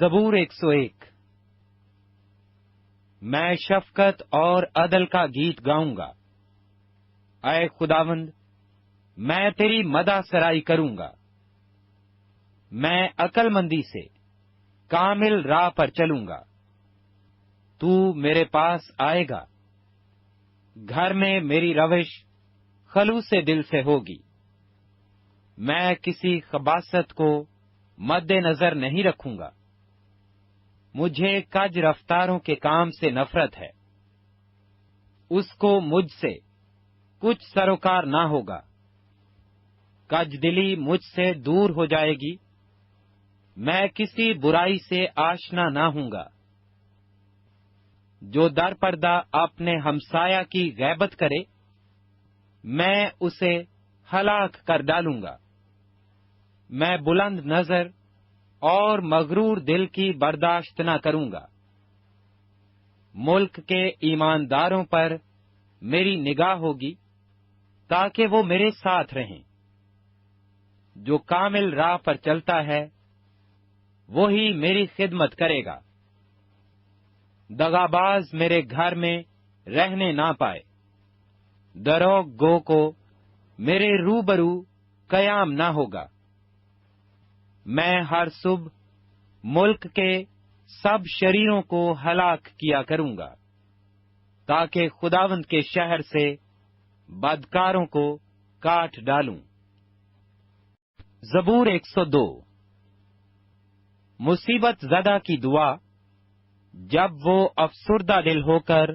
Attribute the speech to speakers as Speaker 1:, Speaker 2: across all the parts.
Speaker 1: زبور 101۔ میں شفقت اور عدل کا گیت گاؤں گا۔ اے خداوند، میں تیری مدح سرائی کروں گا۔ میں عقل مندی سے کامل راہ پر چلوں گا۔ تو میرے پاس آئے گا۔ گھر میں میری روش خلوص دل سے ہوگی۔ میں کسی خباثت کو مد نظر نہیں رکھوں گا۔ مجھے کج رفتاروں کے کام سے نفرت ہے۔ اس کو مجھ سے کچھ سروکار نہ ہوگا۔ کج دلی مجھ سے دور ہو جائے گی۔ میں کسی برائی سے آشنا نہ ہوں گا۔ جو در پردہ اپنے ہمسایہ کی غیبت کرے، میں اسے ہلاک کر ڈالوں گا۔ میں بلند نظر اور مغرور دل کی برداشت نہ کروں گا۔ ملک کے ایمانداروں پر میری نگاہ ہوگی تاکہ وہ میرے ساتھ رہیں۔ جو کامل راہ پر چلتا ہے وہی میری خدمت کرے گا۔ دغاباز میرے گھر میں رہنے نہ پائے۔ دروغ گو کو میرے روبرو قیام نہ ہوگا۔ میں ہر صبح ملک کے سب شریروں کو ہلاک کیا کروں گا، تاکہ خداوند کے شہر سے بدکاروں کو کاٹ ڈالوں۔ زبور 102۔ مصیبت زدہ کی دعا جب وہ افسردہ دل ہو کر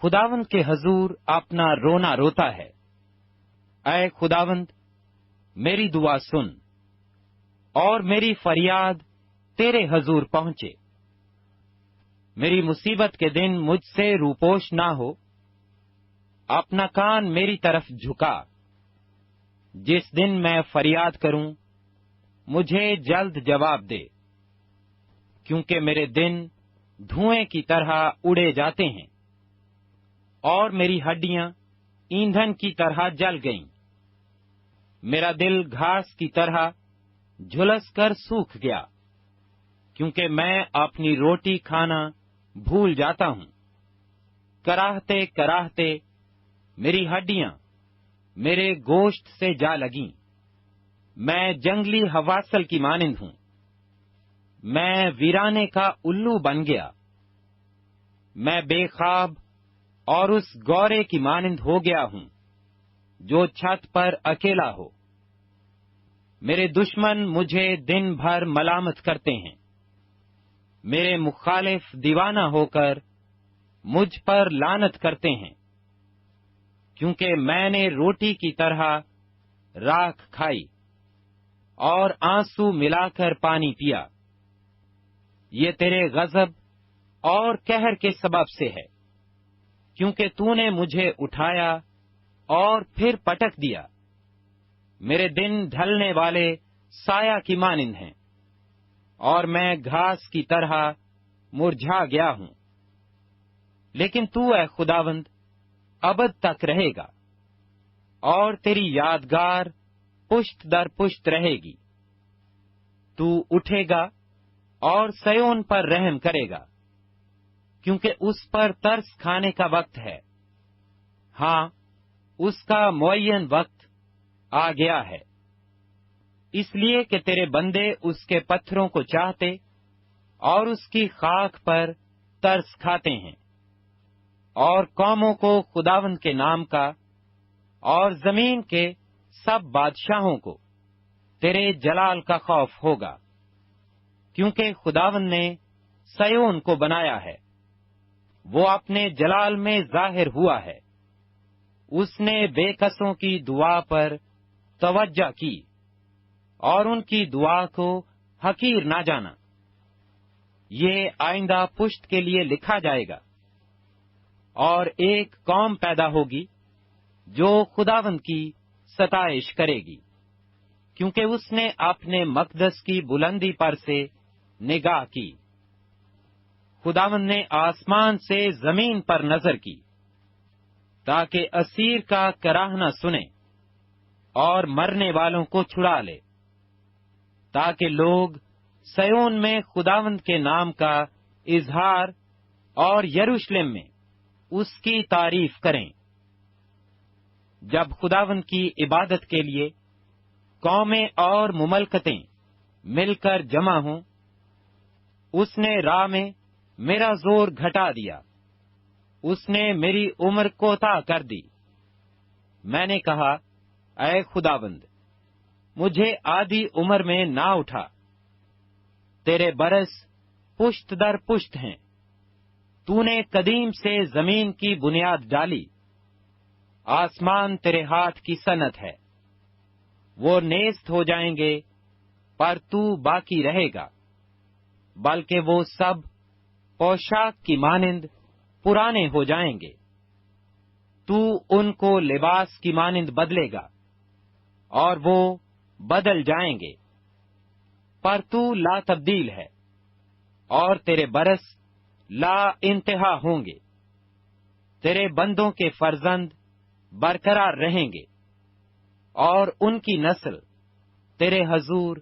Speaker 1: خداوند کے حضور اپنا رونا روتا ہے۔ اے خداوند، میری دعا سن اور میری فریاد تیرے حضور پہنچے۔ میری مصیبت کے دن مجھ سے روپوش نہ ہو۔ اپنا کان میری طرف جھکا۔ جس دن میں فریاد کروں مجھے جلد جواب دے، کیونکہ میرے دن دھوئیں کی طرح اڑے جاتے ہیں اور میری ہڈیاں ایندھن کی طرح جل گئیں۔ میرا دل گھاس کی طرح جھلس کر سوکھ گیا، کیونکہ میں اپنی روٹی کھانا بھول جاتا ہوں۔ کراہتے کراہتے میری ہڈیاں میرے گوشت سے جا لگیں۔ میں جنگلی حواسل کی مانند ہوں۔ میں ویرانے کا الو بن گیا۔ میں بے خواب اور اس گورے کی مانند ہو گیا ہوں جو چھت پر اکیلا ہو۔ میرے دشمن مجھے دن بھر ملامت کرتے ہیں۔ میرے مخالف دیوانہ ہو کر مجھ پر لعنت کرتے ہیں، کیونکہ میں نے روٹی کی طرح راکھ کھائی اور آنسو ملا کر پانی پیا۔ یہ تیرے غضب اور قہر کے سبب سے ہے، کیونکہ تو نے مجھے اٹھایا اور پھر پٹک دیا۔ میرے دن ڈھلنے والے سایہ کی مانند ہیں، اور میں گھاس کی طرح مرجھا گیا ہوں۔ لیکن تو اے خداوند ابد تک رہے گا، اور تیری یادگار پشت در پشت رہے گی۔ تو اٹھے گا اور سیون پر رحم کرے گا، کیونکہ اس پر ترس کھانے کا وقت ہے۔ ہاں، اس کا معین وقت آ گیا ہے، اس لیے کہ تیرے بندے اس کے پتھروں کو چاہتے اور اس کی خاک پر ترس کھاتے ہیں۔ اور قوموں کو خداوند کے نام کا اور زمین کے سب بادشاہوں کو تیرے جلال کا خوف ہوگا، کیونکہ خداوند نے سیون کو بنایا ہے، وہ اپنے جلال میں ظاہر ہوا ہے۔ اس نے بے کسوں کی دعا پر توجہ کی اور ان کی دعا کو حقیر نہ جانا۔ یہ آئندہ پشت کے لیے لکھا جائے گا، اور ایک قوم پیدا ہوگی جو خداوند کی ستائش کرے گی، کیونکہ اس نے اپنے مقدس کی بلندی پر سے نگاہ کی۔ خداوند نے آسمان سے زمین پر نظر کی، تاکہ اسیر کا کراہنا سنے اور مرنے والوں کو چھڑا لے، تاکہ لوگ سیون میں خداوند کے نام کا اظہار اور یروشلم میں اس کی تعریف کریں۔ جب خداوند کی عبادت کے لیے قومیں اور مملکتیں مل کر جمع ہوں، اس نے راہ میں میرا زور گھٹا دیا، اس نے میری عمر کوتاہ کر دی۔ میں نے کہا، اے خداوند، مجھے آدھی عمر میں نہ اٹھا۔ تیرے برس پشت در پشت ہیں، تو نے قدیم سے زمین کی بنیاد ڈالی۔ آسمان تیرے ہاتھ کی صنعت ہے، وہ نیست ہو جائیں گے پر تو باقی رہے گا، بلکہ وہ سب پوشاک کی مانند پرانے ہو جائیں گے۔ تو ان کو لباس کی مانند بدلے گا اور وہ بدل جائیں گے، پر تو لا تبدیل ہے اور تیرے برس لا انتہا ہوں گے۔ تیرے بندوں کے فرزند برقرار رہیں گے اور ان کی نسل تیرے حضور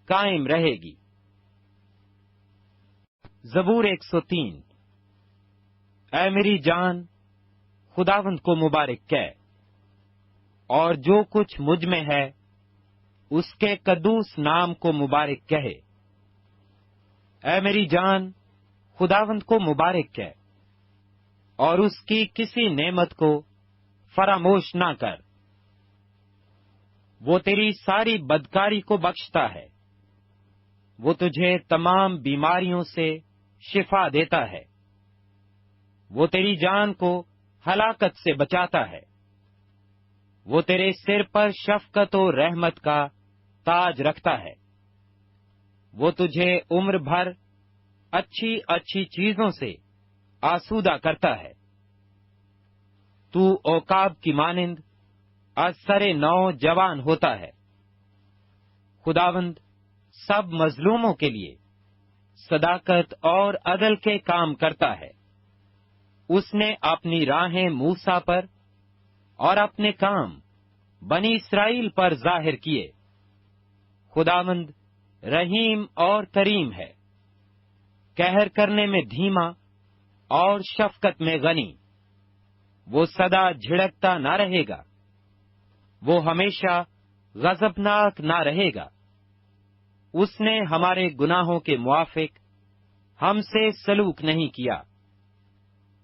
Speaker 1: قائم رہے گی۔ زبور 103۔ اے میری جان، خداوند کو مبارک کہہ، اور جو کچھ مجھ میں ہے اس کے قدوس نام کو مبارک کہے۔ اے میری جان، خداوند کو مبارک کہہ، اور اس کی کسی نعمت کو فراموش نہ کر۔ وہ تیری ساری بدکاری کو بخشتا ہے، وہ تجھے تمام بیماریوں سے شفا دیتا ہے، وہ تیری جان کو ہلاکت سے بچاتا ہے، وہ تیرے سر پر شفقت و رحمت کا تاج رکھتا ہے، وہ تجھے عمر بھر اچھی اچھی چیزوں سے آسودہ کرتا ہے۔ تو عقاب کی مانند از سر نو جوان ہوتا ہے۔ خداوند سب مظلوموں کے لیے صداقت اور عدل کے کام کرتا ہے۔ اس نے اپنی راہیں موسیٰ پر اور اپنے کام بنی اسرائیل پر ظاہر کیے۔ خداوند رحیم اور کریم ہے، قہر کرنے میں دھیما اور شفقت میں غنی۔ وہ سدا جھڑکتا نہ رہے گا، وہ ہمیشہ غضبناک نہ رہے گا۔ اس نے ہمارے گناہوں کے موافق ہم سے سلوک نہیں کیا،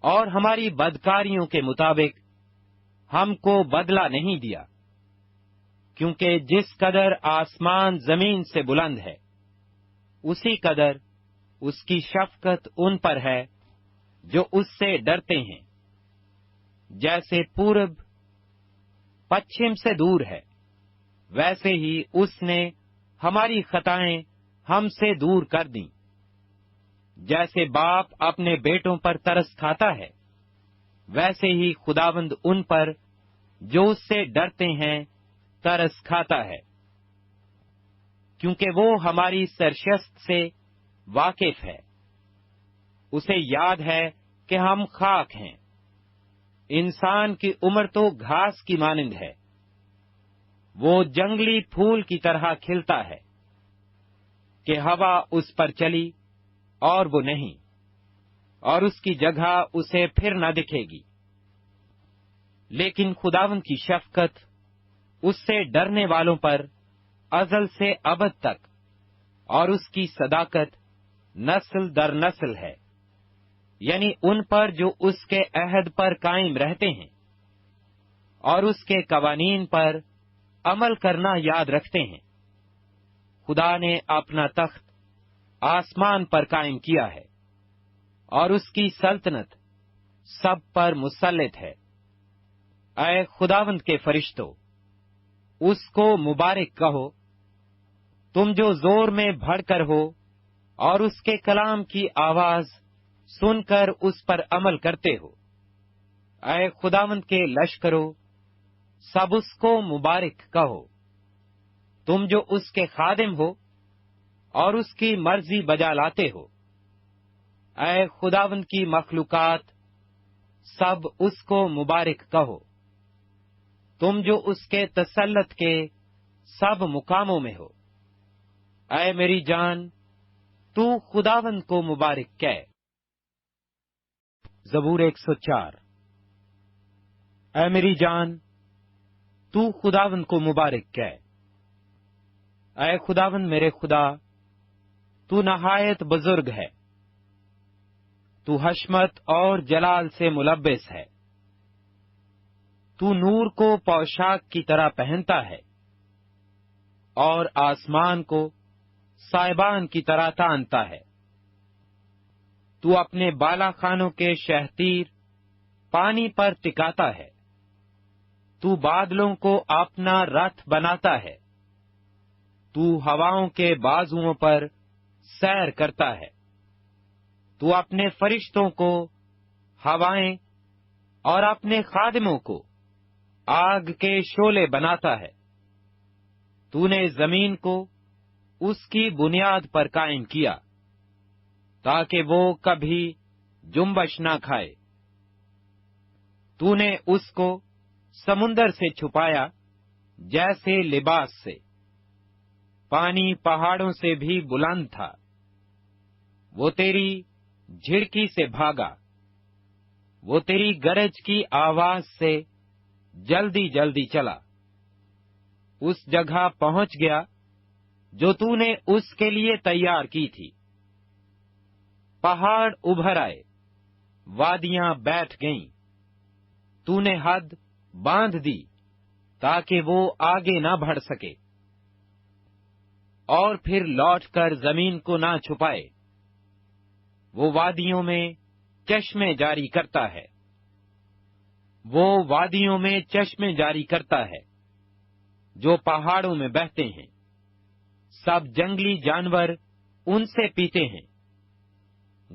Speaker 1: اور ہماری بدکاریوں کے مطابق ہم کو بدلہ نہیں دیا، کیونکہ جس قدر آسمان زمین سے بلند ہے، اسی قدر اس کی شفقت ان پر ہے جو اس سے ڈرتے ہیں۔ جیسے پورب پچھم سے دور ہے، ویسے ہی اس نے ہماری خطائیں ہم سے دور کر دیں۔ جیسے باپ اپنے بیٹوں پر ترس کھاتا ہے، ویسے ہی خداوند ان پر جو اس سے ڈرتے ہیں ترس کھاتا ہے، کیونکہ وہ ہماری سرشست سے واقف ہے۔ اسے یاد ہے کہ ہم خاک ہیں۔ انسان کی عمر تو گھاس کی مانند ہے، وہ جنگلی پھول کی طرح کھلتا ہے کہ ہوا اس پر چلی اور وہ نہیں، اور اس کی جگہ اسے پھر نہ دکھے گی۔ لیکن خداوند کی شفقت اس سے ڈرنے والوں پر ازل سے ابد تک، اور اس کی صداقت نسل در نسل ہے، یعنی ان پر جو اس کے عہد پر قائم رہتے ہیں اور اس کے قوانین پر عمل کرنا یاد رکھتے ہیں۔ خدا نے اپنا تخت آسمان پر قائم کیا ہے، اور اس کی سلطنت سب پر مسلط ہے۔ اے خداوند کے فرشتوں، اس کو مبارک کہو، تم جو زور میں بڑھ کر ہو اور اس کے کلام کی آواز سن کر اس پر عمل کرتے ہو۔ اے خداوند کے لشکرو، سب اس کو مبارک کہو، تم جو اس کے خادم ہو اور اس کی مرضی بجا لاتے ہو۔ اے خداوند کی مخلوقات، سب اس کو مبارک کہو، تم جو اس کے تسلط کے سب مقاموں میں ہو۔ اے میری جان، تو خداوند کو مبارک کہہ۔ زبور 104۔ اے میری جان، تو خداوند کو مبارک کہہ۔ اے خداوند میرے خدا، تو نہایت بزرگ ہے، تو حشمت اور جلال سے ملبس ہے۔ تو نور کو پوشاک کی طرح پہنتا ہے اور آسمان کو سائبان کی طرح تانتا ہے۔ تو اپنے بالا خانوں کے شہتیر پانی پر ٹکاتا ہے۔ تو بادلوں کو اپنا رتھ بناتا ہے۔ تو ہواؤں کے بازوؤں پر سیر کرتا ہے۔ تو اپنے فرشتوں کو ہوائیں اور اپنے خادموں کو آگ کے شعلے بناتا ہے۔ تو نے زمین کو اس کی بنیاد پر قائم کیا، تاکہ وہ کبھی جنبش نہ کھائے۔ تو نے اس کو سمندر سے چھپایا جیسے لباس سے۔ پانی پہاڑوں سے بھی بلند تھا، وہ تیری جھڑکی سے بھاگا، وہ تیری گرج کی آواز سے جلدی جلدی چلا، اس جگہ پہنچ گیا جو تو نے اس کے لیے تیار کی تھی۔ پہاڑ ابھر آئے، وادیاں بیٹھ گئیں، تو نے حد باندھ دی تاکہ وہ آگے نہ بڑھ سکے، اور پھر لوٹ کر زمین کو نہ چھپائے۔ وہ وادیوں میں چشمے جاری کرتا ہے، وہ وادیوں میں چشمے جاری کرتا ہے جو پہاڑوں میں بہتے ہیں۔ سب جنگلی جانور ان سے پیتے ہیں،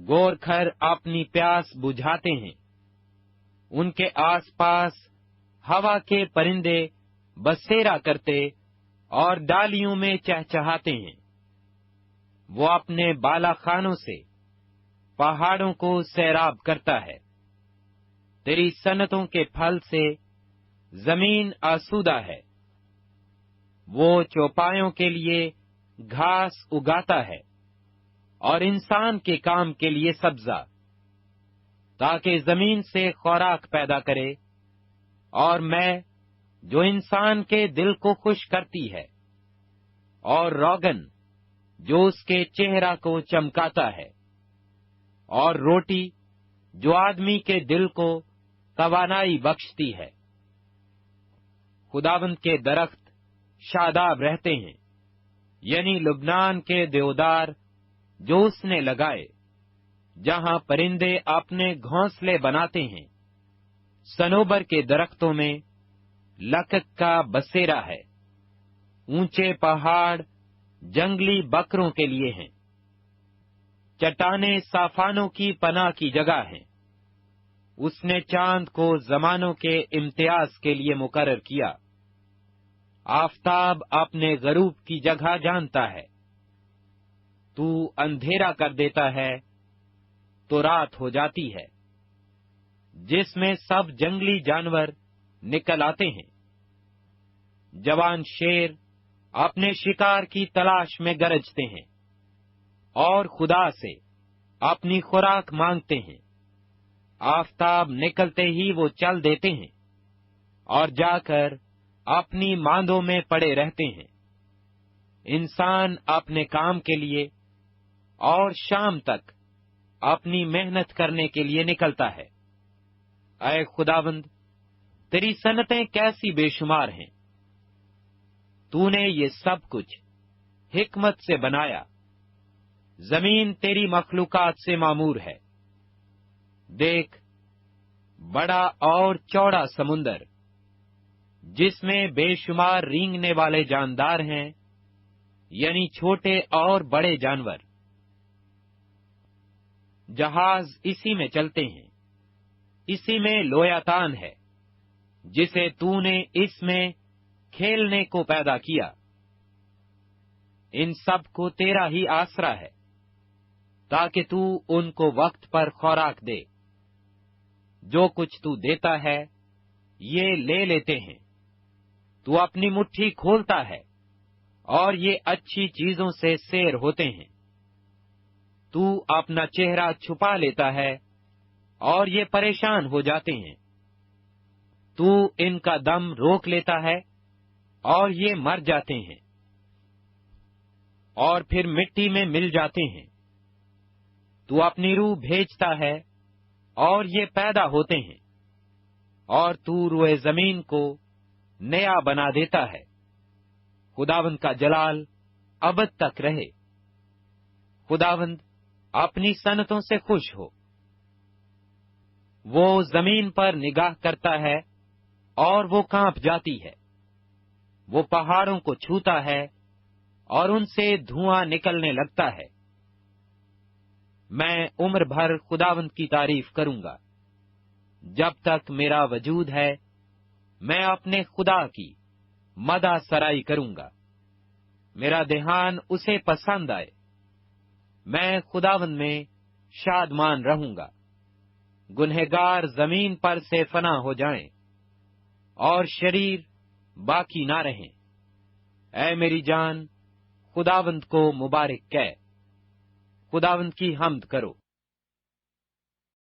Speaker 1: گورکھر اپنی پیاس بجھاتے ہیں۔ ان کے آس پاس ہوا کے پرندے بسیرا کرتے اور ڈالیوں میں چہچہاتے ہیں۔ وہ اپنے بالا خانوں سے پہاڑوں کو سیراب کرتا ہے۔ تیری صنعتوں کے پھل سے زمین آسودہ ہے۔ وہ چوپایوں کے لیے گھاس اگاتا ہے اور انسان کے کام کے لیے سبزہ، تاکہ زمین سے خوراک پیدا کرے، اور میں جو انسان کے دل کو خوش کرتی ہے، اور روغن جو اس کے چہرہ کو چمکاتا ہے، اور روٹی جو آدمی کے دل کو توانائی بخشتی ہے۔ خداوند کے درخت شاداب رہتے ہیں، یعنی لبنان کے دیودار جو اس نے لگائے، جہاں پرندے اپنے گھونسلے بناتے ہیں۔ صنوبر کے درختوں میں لکک کا بسیرا ہے۔ اونچے پہاڑ جنگلی بکروں کے لیے ہیں، چٹانیں صافانوں کی پناہ کی جگہ ہیں۔ اس نے چاند کو زمانوں کے امتیاز کے لیے مقرر کیا۔ آفتاب اپنے غروب کی جگہ جانتا ہے۔ تو اندھیرا کر دیتا ہے تو رات ہو جاتی ہے، جس میں سب جنگلی جانور نکل آتے ہیں۔ جوان شیر اپنے شکار کی تلاش میں گرجتے ہیں اور خدا سے اپنی خوراک مانگتے ہیں۔ آفتاب نکلتے ہی وہ چل دیتے ہیں اور جا کر اپنی ماندوں میں پڑے رہتے ہیں۔ انسان اپنے کام کے لیے اور شام تک اپنی محنت کرنے کے لیے نکلتا ہے۔ اے خداوند، تیری صنعتیں کیسی بے شمار ہیں۔ تو نے یہ سب کچھ حکمت سے بنایا۔ زمین تیری مخلوقات سے معمور ہے۔ دیکھ، بڑا اور چوڑا سمندر، جس میں بے شمار رینگنے والے جاندار ہیں، یعنی چھوٹے اور بڑے جانور۔ جہاز اسی میں چلتے ہیں، اسی میں لویاتان ہے، جسے تو نے اس میں کھیلنے کو پیدا کیا۔ ان سب کو تیرا ہی آسرا ہے، تاکہ تو ان کو وقت پر خوراک دے۔ جو کچھ تو دیتا ہے یہ لے لیتے ہیں۔ تو اپنی مٹھی کھولتا ہے اور یہ اچھی چیزوں سے سیر ہوتے ہیں۔ تو اپنا چہرہ چھپا لیتا ہے اور یہ پریشان ہو جاتے ہیں۔ تو ان کا دم روک لیتا ہے اور یہ مر جاتے ہیں اور پھر مٹی میں مل جاتے ہیں۔ تو اپنی روح بھیجتا ہے اور یہ پیدا ہوتے ہیں، اور تو روئے زمین کو نیا بنا دیتا ہے۔ خداوند کا جلال ابد تک رہے۔ خداوند اپنی صنعتوں سے خوش ہو۔ وہ زمین پر نگاہ کرتا ہے اور وہ کانپ جاتی ہے۔ وہ پہاڑوں کو چھوتا ہے اور ان سے دھواں نکلنے لگتا ہے۔ میں عمر بھر خداوند کی تعریف کروں گا۔ جب تک میرا وجود ہے میں اپنے خدا کی مدح سرائی کروں گا۔ میرا دھیان اسے پسند آئے۔ میں خداوند میں شادمان رہوں گا۔ گنہگار زمین پر سے فنا ہو جائیں اور شریر باقی نہ رہیں۔ اے میری جان خداوند کو مبارک کہہ۔ خداوند کی حمد کرو۔